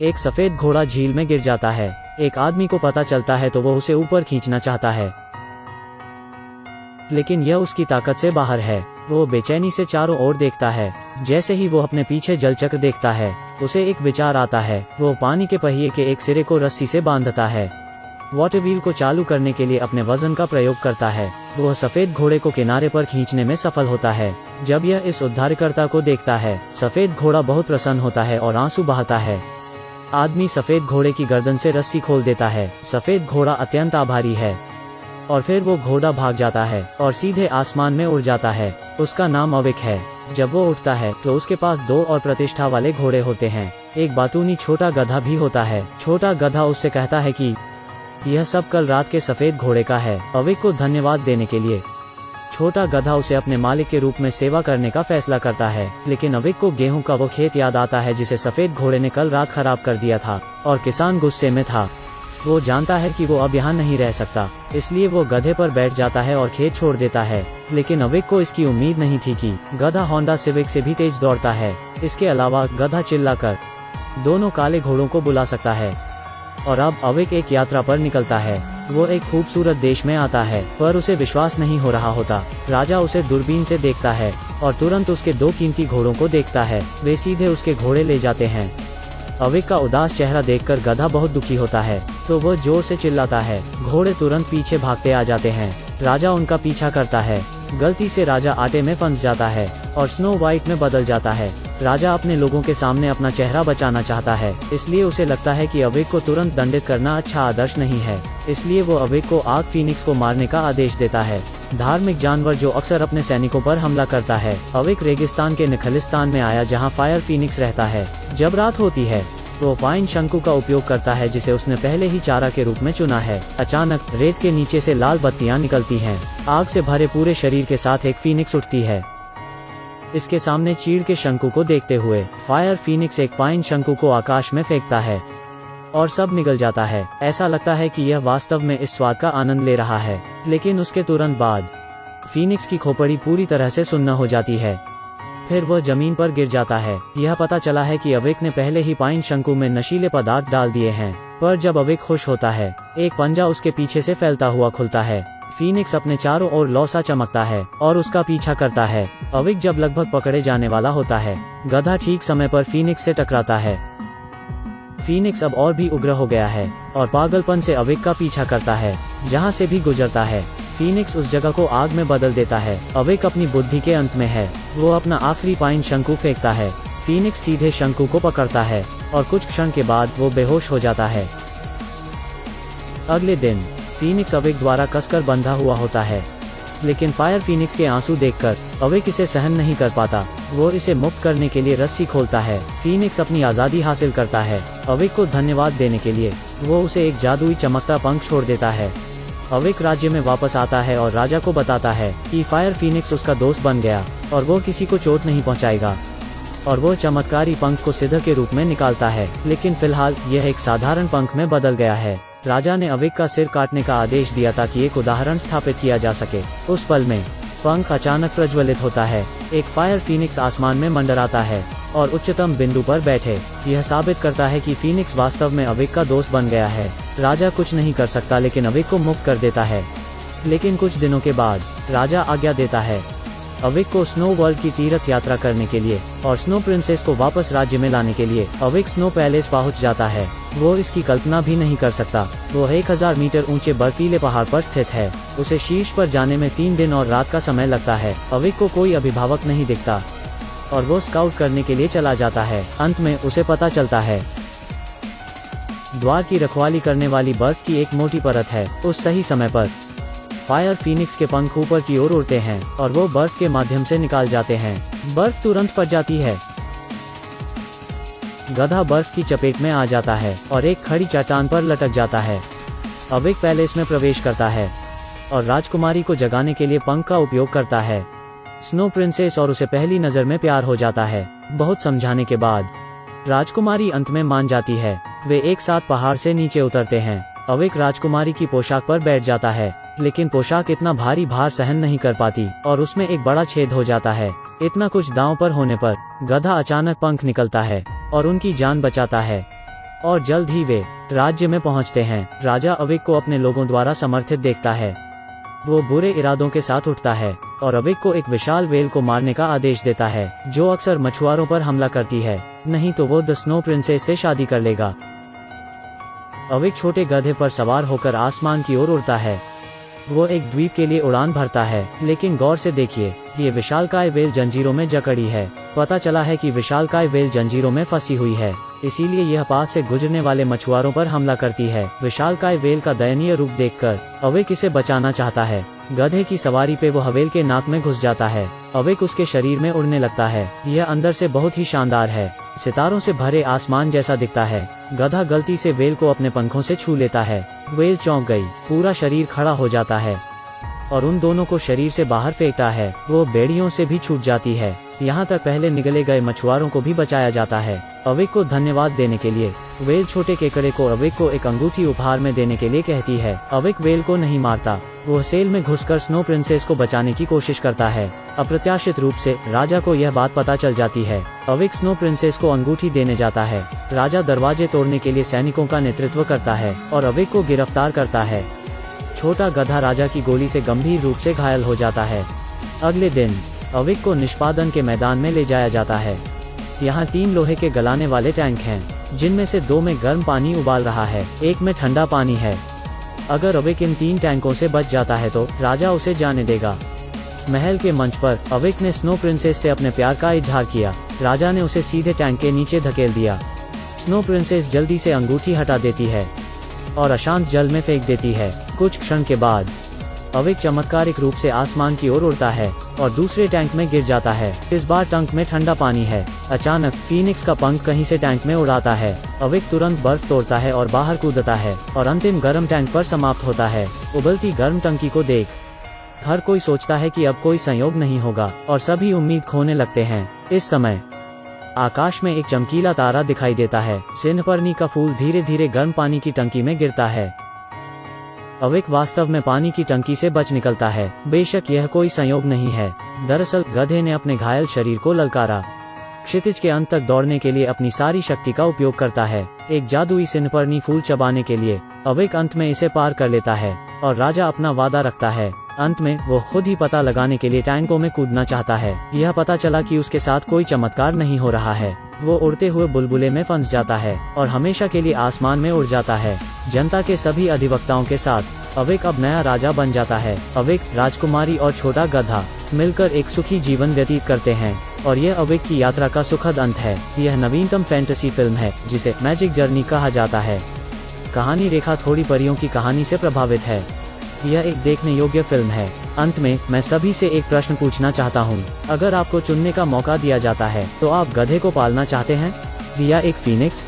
एक सफेद घोड़ा झील में गिर जाता है। एक आदमी को पता चलता है तो वो उसे ऊपर खींचना चाहता है, लेकिन यह उसकी ताकत से बाहर है। वो बेचैनी से चारों ओर देखता है। जैसे ही वो अपने पीछे जलचक्र देखता है, उसे एक विचार आता है। वो पानी के पहिए के एक सिरे को रस्सी से बांधता है। वाटर व्हील को चालू करने के लिए अपने वजन का प्रयोग करता है। वह सफेद घोड़े को किनारे पर खींचने में सफल होता है। जब यह इस उद्धारकर्ता को देखता है, सफेद घोड़ा बहुत प्रसन्न होता है और आंसू बहाता है। आदमी सफेद घोड़े की गर्दन से रस्सी खोल देता है। सफेद घोड़ा अत्यंत आभारी है और फिर वो घोड़ा भाग जाता है और सीधे आसमान में उड़ जाता है। उसका नाम अविक है। जब वो उठता है तो उसके पास 2 और प्रतिष्ठा वाले घोड़े होते हैं। एक बातूनी छोटा गधा भी होता है। छोटा गधा उससे कहता है कि यह सब कल रात के सफेद घोड़े का है। अविक को धन्यवाद देने के लिए छोटा गधा उसे अपने मालिक के रूप में सेवा करने का फैसला करता है, लेकिन अविक को गेहूं का वो खेत याद आता है जिसे सफेद घोड़े ने कल रात खराब कर दिया था और किसान गुस्से में था। वो जानता है कि वो अब यहाँ नहीं रह सकता, इसलिए वो गधे पर बैठ जाता है और खेत छोड़ देता है। लेकिन अविक को इसकी उम्मीद नहीं थी कि गधा होंडा सिविक से भी तेज दौड़ता है। इसके अलावा गधा चिल्लाकर दोनों काले घोड़ों को बुला सकता है। और अब अविक एक यात्रा पर निकलता है। वो एक खूबसूरत देश में आता है, पर उसे विश्वास नहीं हो रहा होता। राजा उसे दूरबीन से देखता है और तुरंत उसके 2 कीमती घोड़ों को देखता है। वे सीधे उसके घोड़े ले जाते हैं। अविक का उदास चेहरा देखकर गधा बहुत दुखी होता है, तो वह जोर से चिल्लाता है। घोड़े तुरंत पीछे भागते आ जाते हैं। राजा उनका पीछा करता है। गलती से राजा आटे में फंस जाता है और स्नो वाइट में बदल जाता है। राजा अपने लोगों के सामने अपना चेहरा बचाना चाहता है, इसलिए उसे लगता है कि अविक को तुरंत दंडित करना अच्छा आदर्श नहीं है। इसलिए वो अविक को आग फीनिक्स को मारने का आदेश देता है। धार्मिक जानवर जो अक्सर अपने सैनिकों पर हमला करता है। अविक रेगिस्तान के निखलिस्तान में आया जहाँ फायर फीनिक्स रहता है। जब रात होती है तो पाइन शंकु का उपयोग करता है जिसे उसने पहले ही चारा के रूप में चुना है। अचानक रेत के नीचे से लाल बत्तियां निकलती हैं। आग से भरे पूरे शरीर के साथ एक फीनिक्स उठती है। इसके सामने चीड़ के शंकु को देखते हुए फायर फीनिक्स एक पाइन शंकु को आकाश में फेंकता है और सब निगल जाता है। ऐसा लगता है कि यह वास्तव में इस स्वाद का आनंद ले रहा है, लेकिन उसके तुरंत बाद फीनिक्स की खोपड़ी पूरी तरह से सुन्न हो जाती है। फिर वह जमीन पर गिर जाता है। यह पता चला है कि अविक ने पहले ही पाइन शंकु में नशीले पदार्थ डाल दिए हैं। पर जब अविक खुश होता है, एक पंजा उसके पीछे से फैलता हुआ खुलता है। फीनिक्स अपने चारों ओर लौसा चमकता है और उसका पीछा करता है। अविक जब लगभग पकड़े जाने वाला होता है, गधा ठीक समय पर फीनिक्स से टकराता है। फीनिक्स अब और भी उग्र हो गया है और पागलपन से अविक का पीछा करता है। जहाँ से भी गुजरता है, फीनिक्स उस जगह को आग में बदल देता है। अविक अपनी बुद्धि के अंत में है। वो अपना आखिरी पाइन शंकु फेंकता है। फीनिक्स सीधे शंकु को पकड़ता है और कुछ क्षण के बाद वो बेहोश हो जाता है। अगले दिन फीनिक्स अविक द्वारा कसकर बंधा हुआ होता है, लेकिन फायर फीनिक्स के आंसू देखकर अविक इसे सहन नहीं कर पाता। वो इसे मुक्त करने के लिए रस्सी खोलता है। फीनिक्स अपनी आज़ादी हासिल करता है। अविक को धन्यवाद देने के लिए वो उसे एक जादुई चमकता पंख छोड़ देता है। अविक राज्य में वापस आता है और राजा को बताता है कि फायर फीनिक्स उसका दोस्त बन गया और वो किसी को चोट नहीं पहुंचाएगा। और वो चमत्कारी पंख को सिद्ध के रूप में निकालता है, लेकिन फिलहाल यह एक साधारण पंख में बदल गया है। राजा ने अविक का सिर काटने का आदेश दिया ताकि एक उदाहरण स्थापित किया जा सके। उस पल में पंख अचानक प्रज्वलित होता है। एक फायर फीनिक्स आसमान में मंडराता है और उच्चतम बिंदु पर बैठे। यह साबित करता है कि फीनिक्स वास्तव में अविक का दोस्त बन गया है। राजा कुछ नहीं कर सकता लेकिन अविक को मुक्त कर देता है। लेकिन कुछ दिनों के बाद राजा आज्ञा देता है अविक को स्नो वर्ल्ड की तीर्थ यात्रा करने के लिए और स्नो प्रिंसेस को वापस राज्य में लाने के लिए। अविक स्नो पैलेस पहुंच जाता है। वो इसकी कल्पना भी नहीं कर सकता। वो 1000 मीटर ऊंचे बर्फीले पहाड़ पर स्थित है। उसे शीर्ष पर जाने में 3 दिन और रात का समय लगता है। अविक को कोई अभिभावक नहीं दिखता और वो स्काउट करने के लिए चला जाता है। अंत में उसे पता चलता है द्वार की रखवाली करने वाली बर्फ की एक मोटी परत है। उस सही समय पर फायर फीनिक्स के पंख ऊपर की ओर उड़ते हैं और वो बर्फ के माध्यम से निकाल जाते हैं। बर्फ तुरंत फट जाती है। गधा बर्फ की चपेट में आ जाता है और एक खड़ी चट्टान पर लटक जाता है। अविक पैलेस में प्रवेश करता है और राजकुमारी को जगाने के लिए पंख का उपयोग करता है। स्नो प्रिंसेस और उसे पहली नजर में प्यार हो जाता है। बहुत समझाने के बाद राजकुमारी अंत में मान जाती है। वे एक साथ पहाड़ से नीचे उतरते हैं। अविक राजकुमारी की पोशाक पर बैठ जाता है, लेकिन पोशाक इतना भारी भार सहन नहीं कर पाती और उसमें एक बड़ा छेद हो जाता है। इतना कुछ दांव पर होने पर गधा अचानक पंख निकलता है और उनकी जान बचाता है। और जल्द ही वे राज्य में पहुंचते हैं। राजा अवेक को अपने लोगों द्वारा समर्थित देखता है। वो बुरे इरादों के साथ उठता है और अवेक को एक विशाल व्हेल को मारने का आदेश देता है, जो अक्सर मछुआरों पर हमला करती है, नहीं तो वो द स्नो प्रिंसेस से शादी कर लेगा। अवेक छोटे गधे पर सवार होकर आसमान की ओर उड़ता है। वो एक द्वीप के लिए उड़ान भरता है, लेकिन गौर से देखिए, ये विशालकाय व्हेल जंजीरों में जकड़ी है। पता चला है कि विशालकाय व्हेल जंजीरों में फंसी हुई है, इसीलिए यह पास से गुजरने वाले मछुआरों पर हमला करती है। विशालकाय व्हेल का दयनीय रूप देखकर अवेक इसे बचाना चाहता है। गधे की सवारी पे वो व्हेल के नाक में घुस जाता है। अवेक उसके शरीर में उड़ने लगता है। यह अंदर से बहुत ही शानदार है, सितारों से भरे आसमान जैसा दिखता है। गधा गलती से व्हेल को अपने पंखों से छू लेता है। व्हेल चौंक गई, पूरा शरीर खड़ा हो जाता है और उन दोनों को शरीर से बाहर फेंकता है। वो बेड़ियों से भी छूट जाती है। यहाँ तक पहले निगले गए मछुआरों को भी बचाया जाता है। अवेक को धन्यवाद देने के लिए व्हेल छोटे केकड़े को अवेक को एक अंगूठी उपहार में देने के लिए कहती है। अवेक व्हेल को नहीं मारता, वो सेल में घुसकर स्नो प्रिंसेस को बचाने की कोशिश करता है। अप्रत्याशित रूप से राजा को यह बात पता चल जाती है। अवेक स्नो प्रिंसेस को अंगूठी देने जाता है। राजा दरवाजे तोड़ने के लिए सैनिकों का नेतृत्व करता है और अवेक को गिरफ्तार करता है। छोटा गधा राजा की गोली से गंभीर रूप से घायल हो जाता है। अगले दिन अवेक को निष्पादन के मैदान में ले जाया जाता है। यहाँ 3 लोहे के गलाने वाले टैंक हैं, जिनमें से 2 में गर्म पानी उबाल रहा है, एक में ठंडा पानी है। अगर अवेक इन 3 टैंकों से बच जाता है तो राजा उसे जाने देगा। महल के मंच पर अवेक ने स्नो प्रिंसेस से अपने प्यार का इजहार किया। राजा ने उसे सीधे टैंक के नीचे धकेल दिया। स्नो प्रिंसेस जल्दी से अंगूठी हटा देती है और अशांत जल में फेंक देती है। कुछ क्षण के बाद अवेक चमत्कारिक रूप से आसमान की ओर उड़ता है और दूसरे टैंक में गिर जाता है। इस बार टैंक में ठंडा पानी है। अचानक फीनिक्स का पंख कहीं से टैंक में उड़ाता है। अवेक तुरंत बर्फ तोड़ता है और बाहर कूदता है और अंतिम गर्म टैंक पर समाप्त होता है। उबलती गर्म टंकी को देख हर कोई सोचता है कि अब कोई संयोग नहीं होगा और सभी उम्मीद खोने लगते हैं। इस समय आकाश में एक चमकीला तारा दिखाई देता है। सिनपर्नी का फूल धीरे धीरे गर्म पानी की टंकी में गिरता है। अवेक वास्तव में पानी की टंकी से बच निकलता है। बेशक यह कोई संयोग नहीं है। दरअसल गधे ने अपने घायल शरीर को ललकारा। क्षितिज के अंत तक दौड़ने के लिए अपनी सारी शक्ति का उपयोग करता है। एक जादुई सिनपर्नी फूल चबाने के लिए अवेक अंत में इसे पार कर लेता है और राजा अपना वादा रखता है। अंत में वो खुद ही पता लगाने के लिए टैंकों में कूदना चाहता है। यह पता चला कि उसके साथ कोई चमत्कार नहीं हो रहा है। वो उड़ते हुए बुलबुले में फंस जाता है और हमेशा के लिए आसमान में उड़ जाता है। जनता के सभी अधिवक्ताओं के साथ अवेक अब नया राजा बन जाता है। अवेक, राजकुमारी और छोटा गधा मिलकर एक सुखी जीवन व्यतीत करते हैं और यह अवेक की यात्रा का सुखद अंत है। यह नवीनतम फैंटेसी फिल्म है जिसे मैजिक जर्नी कहा जाता है। कहानी रेखा थोड़ी परियों की कहानी से प्रभावित है। यह एक देखने योग्य फिल्म है। अंत में मैं सभी से एक प्रश्न पूछना चाहता हूँ। अगर आपको चुनने का मौका दिया जाता है तो आप गधे को पालना चाहते हैं या एक फीनिक्स?